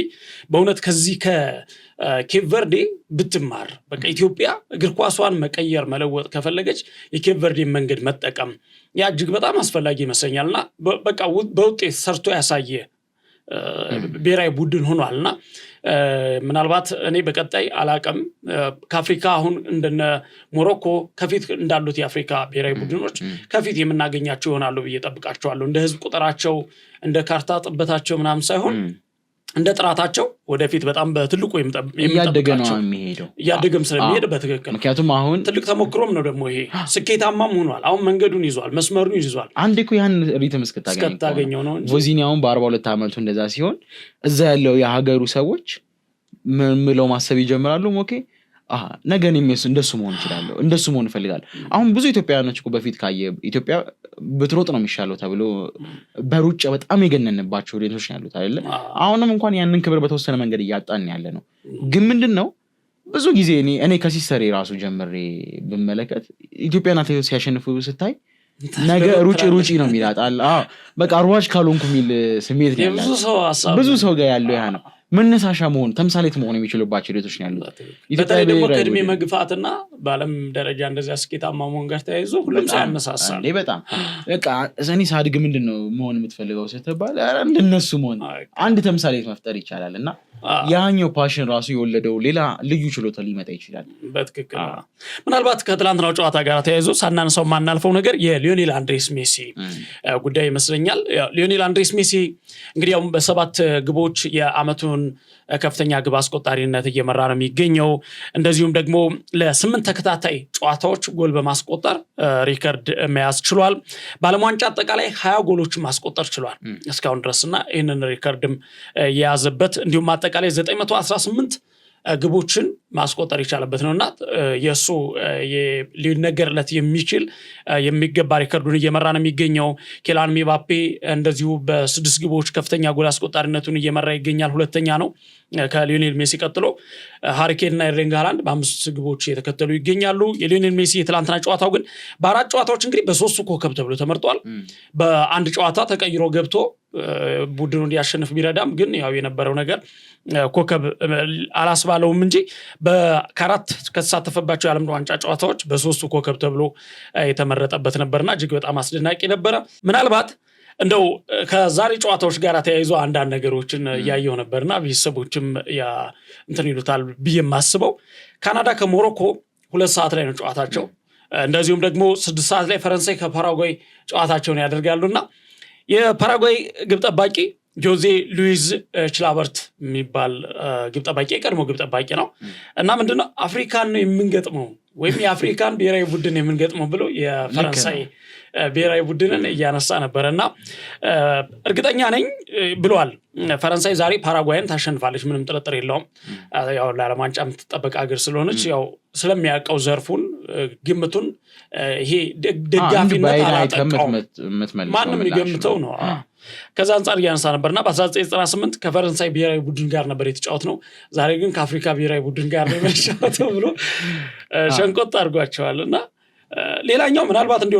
በእውነት ከዚህ ከኬፕ ቨርዴ ብትማር በቃ ኢትዮጵያ እግር ኳሷን መቀየር መለወጥ ከፈለገች የኬፕ ቨርዴን መንገድ መጠቀም ያ እጅግ በጣም አስፈላጊ ይመስለኛልና በቃ በውጤት ሰርቶ ያሳየ ብሔራዊ ቡድን ሆኗልና ምናልባት እኔ በቀጣይ አላቀም ከአፍሪካ አሁን እንደነ ሞሮኮ ከፊት እንዳሉት የአፍሪካ ብሔራዊ ቡድኖች ከፊት የምናገኛቸው ይሆናሉ ብዬ ጠብቃቸዋለሁ። እንደ ህዝብ ቁጥራቸው እንደ ካርታ ጥበታቸው ምናምን ሳይሆን እንደ ጥራታቸው ወደፊት በጣም በትልቁ እያደገ ነው የሚሄደው እያደገም ስለሚሄድ በትክክል ምክንያቱም አሁን ትልቅ ተሞክሮም ነው ደግሞ ይሄ ስኬታማም ሆኗል አሁን መንገዱን ይዟል መስመሩን ይዟል አንድ እኮ ያን ሪትም እስከታገኘው ነው ቮዚኒያውን በ42 ዓመቱ እንደዛ ሲሆን እዛ ያለው የሀገሩ ሰዎች ምለው ማሰብ ይጀምራሉ ኦኬ ነገ እኔም እንደሱ መሆን እችላለሁ እንደሱ መሆን እፈልጋለሁ አሁን ብዙ ኢትዮጵያውያኖች እኮ በፊት ካየ ኢትዮጵያ ብትሮጥ ነው የሚሻለው ተብሎ በሩጫ በጣም የገነንባቸው ሬቶች ያሉት አይደለ አሁንም እንኳን ያንን ክብር በተወሰነ መንገድ እያጣን ያለ ነው ግን ምንድነው ብዙ ጊዜ እኔ ከሲስተር ራሱ ጀምሬ ብመለከት ኢትዮጵያና አትሌቶች ሲያሸንፉ ስታይ ነገ ሩጪ ነው የሚላጣል በቃ ሯጭ ካልሆንኩ የሚል ስሜት ነው ያለው ብዙ ሰው ጋር ያለው ያ ነው መነሳሻ መሆን ተምሳሌት መሆን የሚችሉባቸው ሬቶች ነው ያሉት በተለይ ደግሞ ከእድሜ መግፋትና በዓለም ደረጃ እንደዚያ ስኬታማ መሆን ጋር ተያይዞ ሁሉም ሰው ያነሳሳል በጣም በቃ እኔ ሳድግ ምንድነው መሆን የምትፈልገው ስትባል እንደነሱ መሆን አንድ ተምሳሌት መፍጠር ይቻላል እና ያኛው ፓሽን ራሱ የወለደው ሌላ ልዩ ችሎታ ሊመጣ ይችላል በትክክል ምናልባት ከትላንትናው ጨዋታ ጋር ተያይዞ ሳናነሳው ማናልፈው ነገር የሊዮኔል አንድሬስ ሜሲ ጉዳይ ይመስለኛል ሊዮኔል አንድሬስ ሜሲ እንግዲህ ያው በ7 ግቦች የአመቱን ከፍተኛ ግብ አስቆጣሪነት እየመራ ነው የሚገኘው እንደዚሁም ደግሞ ለ8 ተከታታይ ጨዋታዎች ጎል በማስቆጠር ሪከርድ መያዝ ችሏል በዓለም ዋንጫ አጠቃላይ 20 ጎሎች ማስቆጠር ችሏል እስካሁን ድረስና ይህንን ሪከርድም የያዘበት እንዲሁም አጠቃላይ 918 ግቦችን ማስቆጠር ይቻለበት ነውና የሱ ሊነገርለት የሚችል የሚገባ ሪከርዱን እየመራ ነው የሚገኘው ኬላን ምባፔ እንደዚሁ በ6 ግቦች ከፍተኛ ጎል አስቆጣሪነቱን እየመራ ይገኛል ሁለተኛ ነው ከሊዮኔል ሜሲ ቀጥሎ ሃሪኬን እና ኤርሊንግ ሃላንድ በ5 ግቦች የተከተሉ ይገኛሉ የሊዮኔል ሜሲ የትላንትና ጨዋታው ግን በ4 ጨዋታዎች እንግዲህ በ3 ኮከብ ተብሎ ተመርጧል በአንድ ጨዋታ ተቀይሮ ገብቶ ቡድኑን እንዲያሸንፍ ቢረዳም ግን ያው የነበረው ነገር ኮከብ አላስባለውም እንጂ በ4 ከተሳተፈባቸው የዓለም ዋንጫ ጨዋታዎች በ3 ኮከብ ተብሎ የተመረጠበት ነበርና እጅግ በጣም አስደናቂ ነበረ ምናልባት እንደው ከዛሬ ጨዋታዎች ጋር ተያይዞ አንዳንድ ነገሮችን ያየው ነበርና ቤተሰቦችም ያ እንትን ይሉታል ብዬ ማስበው ካናዳ ከሞሮኮ 2 ሰዓት ላይ ነው ጨዋታቸው እንደዚሁም ደግሞ 6 ሰዓት ላይ ፈረንሳይ ከፓራጓይ ጨዋታቸውን ያደርጋሉና የፓራጓይ ግብ ጠባቂ ጆዜ ሉዊዝ ችላበርት የሚባል ግብ ጠባቂ ቀድሞ ግብ ጠባቂ ነው እና ምንድነው አፍሪካን ነው የምንገጥመው ወይም የአፍሪካን ብሔራዊ ቡድን የምንገጥመው ብሎ የፈረንሳይ ብሔራዊ ቡድንን እያነሳ ነበርና እርግጠኛ ነኝ ብሏል ፈረንሳይ ዛሬ ፓራጓይን ታሸንፋለች ምንም ጥርጥር የለውም ያው ለዓለም ዋንጫ የምትጠበቅ ሀገር ስለሆነች ያው ስለሚያውቀው ዘርፉን ግምቱን ይሄ ደጋፊነት አላጠቃውም ማንም ይገምተው ነው ከዛ አንጻር እያነሳ ነበርና በ1998 ከፈረንሳይ ብሔራዊ ቡድን ጋር ነበር የተጫወት ነው ዛሬ ግን ከአፍሪካ ብሔራዊ ቡድን ጋር ነው የተጫወተው ብሎ ሸንቆጥ አድርጓቸዋልና ሌላኛው ምናልባት እንዲሁ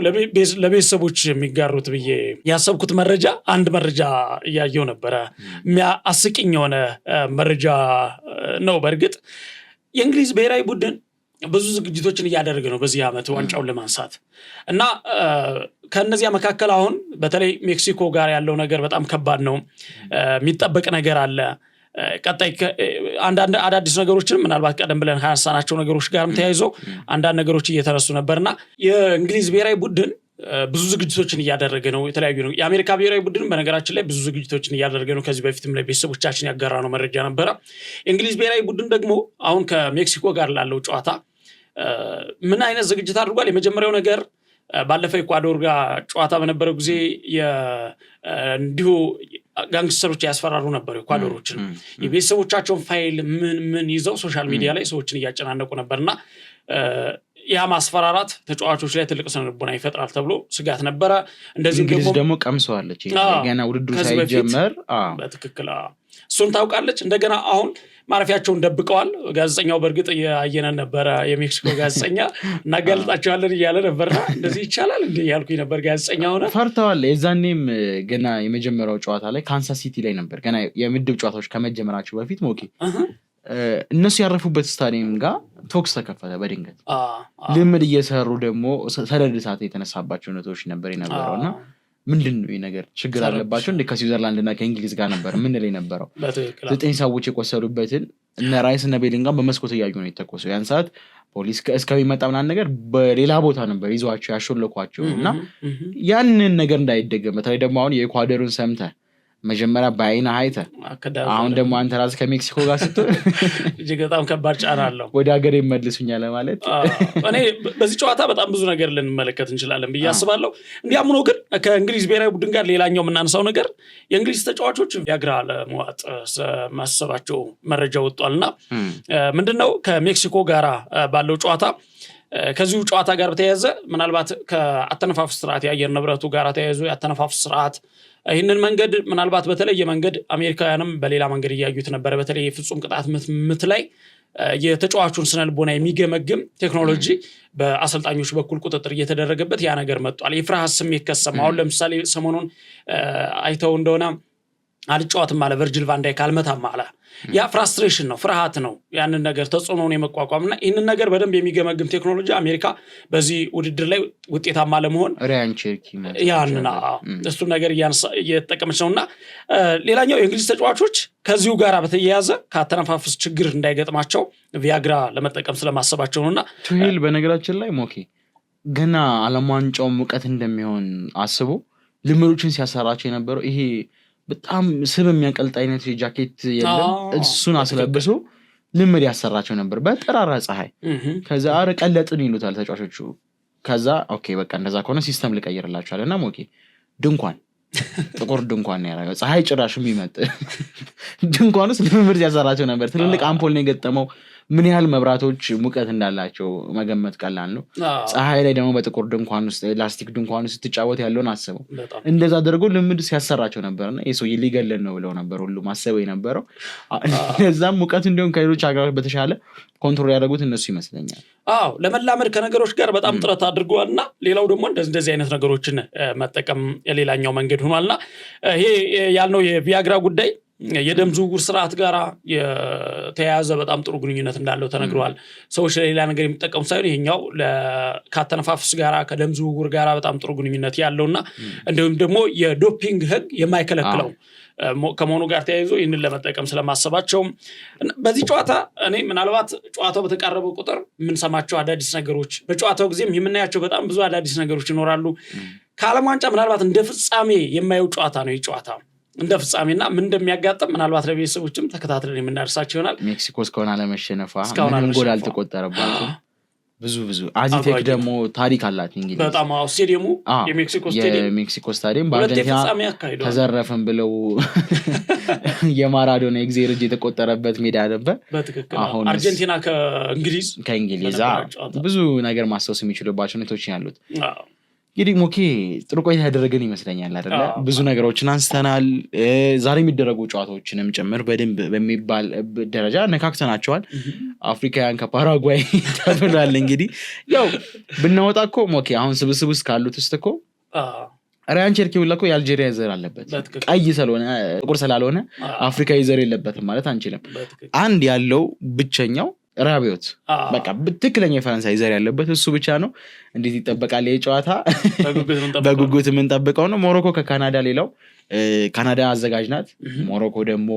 ለቤተሰቦች የሚጋሩት ብዬ ያሰብኩት መረጃ አንድ መረጃ እያየው ነበረ አስቂኝ የሆነ መረጃ ነው በእርግጥ የእንግሊዝ ብሔራዊ ቡድን ብዙ ዝግጅቶችን እያደረገ ነው በዚህ ዓመት ዋንጫውን ለማንሳት እና ከነዚያ መካከል አሁን በተለይ ሜክሲኮ ጋር ያለው ነገር በጣም ከባድ ነው የሚጠበቅ ነገር አለ ቀጣይ አንዳንድ አዳዲስ ነገሮችን ምናልባት ቀደም ብለን ያነሳናቸው ነገሮች ጋርም ተያይዞ አንዳንድ ነገሮች እየተነሱ ነበርና የእንግሊዝ ብሔራዊ ቡድን ብዙ ዝግጅቶችን እያደረገ ነው የተለያዩ ነው የአሜሪካ ብሔራዊ ቡድን በነገራችን ላይ ብዙ ዝግጅቶችን እያደረገ ነው ከዚህ በፊትም ለቤተሰቦቻችን ያጋራ ነው መረጃ ነበረ የእንግሊዝ ብሔራዊ ቡድን ደግሞ አሁን ከሜክሲኮ ጋር ላለው ጨዋታ ምን አይነት ዝግጅት አድርጓል የመጀመሪያው ነገር ባለፈው ኢኳዶር ጋር ጨዋታ በነበረው ጊዜ እንዲሁ ጋንግስተሮች ያስፈራሩ ነበር ኢኳዶሮችን የቤተሰቦቻቸውን ፋይል ምን ይዘው ሶሻል ሚዲያ ላይ ሰዎችን እያጨናነቁ ነበርና ያ ማስፈራራት ተጫዋቾች ላይ ትልቅ ስነልቦና ይፈጥራል ተብሎ ስጋት ነበረ እንደዚህ ደግሞ ቀምሰዋለች ገና ውድድሩ ሳይጀመር በትክክል እሱን ታውቃለች እንደገና አሁን ማረፊያቸውን ደብቀዋል ጋዜጠኛው በእርግጥ ያየነን ነበረ የሜክሲኮ ጋዜጠኛ እናጋልጣቸዋለን እያለ ነበርና እንደዚህ ይቻላል እንዴ ያልኩኝ ነበር ጋዜጠኛው ነው ፈርተዋል የዛኔም ገና የመጀመሪያው ጨዋታ ላይ ካንሳስ ሲቲ ላይ ነበር ገና የምድብ ጨዋታዎች ከመጀመራቸው በፊት ሞኬ እነሱ ያረፉበት ስታዲየም ጋር ቶክስ ተከፈተ በድንገት ልምድ እየሰሩ ደግሞ ሰደድ እሳት የተነሳባቸው ነቶች ነበር የነበረውና ምንድነው ይሄ ነገር ችግር አለባቸው እንደ ከስዊዘርላንድ እና ከእንግሊዝ ጋር ነበር ምን ላይ ነበረው 9 ሰዎች የቆሰሉበትን እነ ራይስ እና ቤሊንጋም በመስኮት ያዩ ነው የተቆሰው ያን ሰዓት ፖሊስ እስከሚመጣ ምናምን ነገር በሌላ ቦታ ነበር ይዟቸው ያሾለኳቸው እና ያንን ነገር እንዳይደገም በተለይ ደግሞ አሁን የኢኳዶርን ሰምተ መጀመሪያ በአይና አይተ አሁን ደግሞ አንተ ራስህ ከሜክሲኮ ጋር ስትሆን እጅግ በጣም ከባድ ጫና አለው። ወደ ሀገር ይመልሱኛል ለማለት እኔ በዚህ ጨዋታ በጣም ብዙ ነገር ልንመለከት እንችላለን ብዬ አስባለሁ። እንዲያም ሆኖ ግን ከእንግሊዝ ብሔራዊ ቡድን ጋር ሌላኛው የምናነሳው ነገር የእንግሊዝ ተጫዋቾች ቪያግራ ለመዋጥ ማሰባቸው መረጃ ወጥቷልና ምንድነው ከሜክሲኮ ጋር ባለው ጨዋታ ከዚሁ ጨዋታ ጋር በተያያዘ ምናልባት ከአተነፋፍስ ስርዓት የአየር ንብረቱ ጋር ተያይዞ የአተነፋፍስ ስርዓት ይህንን መንገድ ምናልባት በተለየ መንገድ አሜሪካውያንም በሌላ መንገድ እያዩት ነበረ። በተለይ የፍጹም ቅጣት ምት ላይ የተጫዋቹን ስነልቦና የሚገመግም ቴክኖሎጂ በአሰልጣኞች በኩል ቁጥጥር እየተደረገበት ያ ነገር መጥቷል። የፍርሃት ስሜት ከሰማ። አሁን ለምሳሌ ሰሞኑን አይተው እንደሆነ አልጫወትም አለ ቨርጂል ቫን ዳይክ አልመታም አለ። ያ ፍራስትሬሽን ነው፣ ፍርሃት ነው፣ ያንን ነገር ተጽዕኖውን የመቋቋምና ይህንን ነገር በደንብ የሚገመግም ቴክኖሎጂ አሜሪካ በዚህ ውድድር ላይ ውጤታማ ለመሆን ያንን እሱን ነገር እየተጠቀመች ነውና ሌላኛው የእንግሊዝ ተጫዋቾች ከዚሁ ጋር በተያያዘ ከአተነፋፍስ ችግር እንዳይገጥማቸው ቪያግራ ለመጠቀም ስለማሰባቸው ነውና ቱሄል በነገራችን ላይ ሞኬ ገና ዓለም ዋንጫው ሙቀት እንደሚሆን አስቦ ልምዶችን ሲያሰራቸው የነበረው ይሄ በጣም ስብ የሚያቀልጥ አይነት ጃኬት የለም እሱን አስለብሶ ልምድ ያሰራቸው ነበር በጠራራ ፀሐይ። ከዛ አረ ቀለጥን ይሉታል ተጫዋቾቹ። ከዛ ኦኬ በቃ እንደዛ ከሆነ ሲስተም ልቀይርላችኋልና ሞኬ ድንኳን ጥቁር ድንኳን ያደረገው ፀሐይ ጭራሽ የሚመጥ ድንኳን ውስጥ ልምድ ያሰራቸው ነበር። ትልልቅ አምፖል ነው የገጠመው። ምን ያህል መብራቶች ሙቀት እንዳላቸው መገመት ቀላል ነው። ፀሐይ ላይ ደግሞ በጥቁር ድንኳን ውስጥ ላስቲክ ድንኳን ውስጥ ስትጫወት ያለውን አስበው። እንደዛ አድርጎ ልምድ ሲያሰራቸው ነበርና የሰው ሊገለን ነው ብለው ነበር ሁሉ ማሰበው የነበረው። ለዛም ሙቀት እንዲሆን ከሌሎች ሀገራት በተሻለ ኮንትሮል ያደረጉት እነሱ ይመስለኛል። ለመላመድ ከነገሮች ጋር በጣም ጥረት አድርገዋልና ሌላው ደግሞ እንደዚህ አይነት ነገሮችን መጠቀም የሌላኛው መንገድ ሆኗልና ይሄ ያልነው የቪያግራ ጉዳይ የደም ዝውውር ስርዓት ጋር የተያያዘ በጣም ጥሩ ግንኙነት እንዳለው ተነግሯል። ሰዎች ለሌላ ነገር የሚጠቀሙ ሳይሆን ይሄኛው ከአተነፋፍስ ጋር ከደም ዝውውር ጋር በጣም ጥሩ ግንኙነት ያለውና እንዲሁም ደግሞ የዶፒንግ ህግ የማይከለክለው ከመሆኑ ጋር ተያይዞ ይህንን ለመጠቀም ስለማሰባቸው በዚህ ጨዋታ እኔ ምናልባት ጨዋታው በተቃረበ ቁጥር የምንሰማቸው አዳዲስ ነገሮች በጨዋታው ጊዜም የምናያቸው በጣም ብዙ አዳዲስ ነገሮች ይኖራሉ። ከዓለም ዋንጫ ምናልባት እንደ ፍጻሜ የማየው ጨዋታ ነው። ይህ ጨዋታ እንደ ፍጻሜና ምን እንደሚያጋጥም ምናልባት ለቤተሰቦችም ተከታትለን የምናደርሳቸው ይሆናል። ሜክሲኮ እስካሁን አለመሸነፏ ምንም ጎል አልተቆጠረባትም። ብዙ አዚቴክ ደግሞ ታሪክ አላት እንግዲህ በጣም ስቴዲየሙ የሜክሲኮ ስታዲየም በአርጀንቲና ተዘረፈን ብለው የማራዶና ኤግዜር እጅ የተቆጠረበት ሜዳ ነበር። አሁን አርጀንቲና ከእንግሊዝ ብዙ ነገር ማስታወስ የሚችሉባቸው ሁኔታዎች ያሉት እንግዲህ ሞኬ ጥሩ ቆይታ ያደረገን ይመስለኛል አይደለ? ብዙ ነገሮችን አንስተናል። ዛሬ የሚደረጉ ጨዋታዎችንም ጭምር በደንብ በሚባል ደረጃ ነካክተናቸዋል። አፍሪካውያን ከፓራጓይ ተብሏል። እንግዲህ ያው ብናወጣ እኮ ሞኬ አሁን ስብስብ ውስጥ ካሉት ውስጥ እኮ ራያን ቸርኪ ሁላ እኮ የአልጄሪያ ዘር አለበት። ቀይ ስለሆነ ጥቁር ስላልሆነ አፍሪካዊ ዘር የለበትም ማለት አንችልም። አንድ ያለው ብቸኛው ራቢዮት በቃ ትክክለኛ የፈረንሳይ ዘር ያለበት እሱ ብቻ ነው። እንዴት ይጠበቃል ይሄ ጨዋታ? በጉጉት የምንጠብቀው ነው። ሞሮኮ ከካናዳ ሌላው ካናዳ አዘጋጅ ናት። ሞሮኮ ደግሞ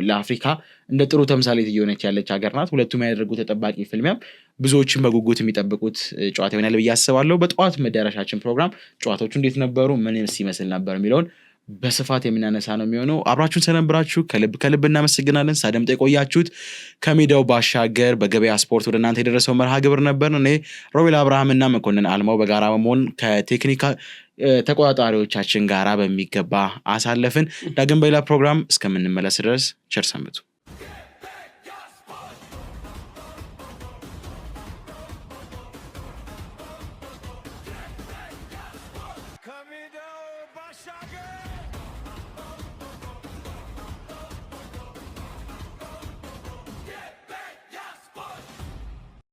ለአፍሪካ እንደ ጥሩ ተምሳሌት እየሆነች ያለች ሀገር ናት። ሁለቱም ያደረጉት ተጠባቂ ፍልሚያም ብዙዎችን በጉጉት የሚጠብቁት ጨዋታ ይሆናል ብዬ አስባለሁ። በጠዋት መዳረሻችን ፕሮግራም ጨዋታዎቹ እንዴት ነበሩ፣ ምን ሲመስል ነበር የሚለውን በስፋት የምናነሳ ነው የሚሆነው። አብራችሁን ስለነበራችሁ ከልብ እናመሰግናለን። ሳደምጠ የቆያችሁት ከሜዳው ባሻገር በገበያ ስፖርት ወደ እናንተ የደረሰው መርሃ ግብር ነበር። እኔ ሮቤል አብርሃምና መኮንን አልማው በጋራ በመሆን ከቴክኒክ ተቆጣጣሪዎቻችን ጋራ በሚገባ አሳለፍን። ዳግም በሌላ ፕሮግራም እስከምንመለስ ድረስ ቸር ሰንብቱ።